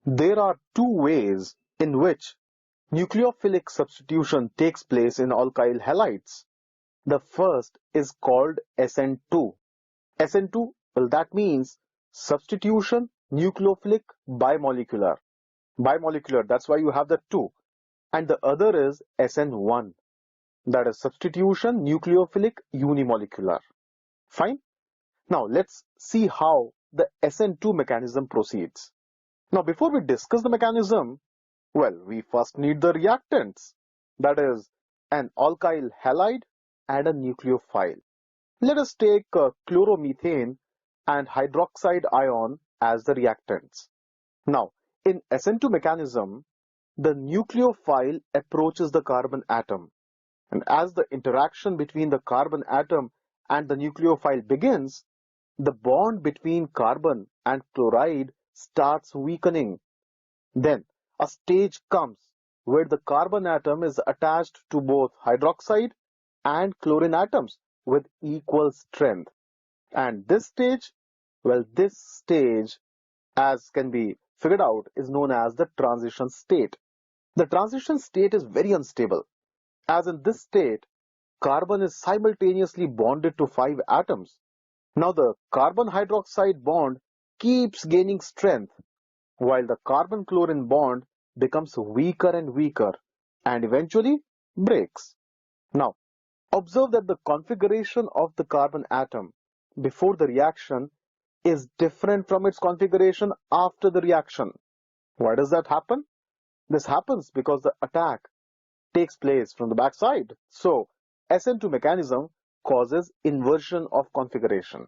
There are two ways in which nucleophilic substitution takes place in alkyl halides. The first is called Sn2. Sn2, well, that means substitution nucleophilic bimolecular. Bimolecular, that's why you have the 2. And the other is Sn1, that is substitution nucleophilic unimolecular. Fine. Now let's see how the Sn2 mechanism proceeds. Now before we discuss the mechanism, well, we first need the reactants, that is an alkyl halide and a nucleophile. Let us take chloromethane and hydroxide ion as the reactants. Now, in Sn2 mechanism, the nucleophile approaches the carbon atom, and as the interaction between the carbon atom and the nucleophile begins, the bond between carbon and chloride starts weakening. Then a stage comes where the carbon atom is attached to both hydroxide and chlorine atoms with equal strength. And this stage, well, this stage, as can be figured out, is known as the transition state. The transition state is very unstable, as in this state, carbon is simultaneously bonded to 5 atoms. Now the carbon hydroxide bond keeps gaining strength, while the carbon-chlorine bond becomes weaker and weaker and eventually breaks. Now, observe that the configuration of the carbon atom before the reaction is different from its configuration after the reaction. Why does that happen? This happens because the attack takes place from the backside. So, Sn2 mechanism causes inversion of configuration.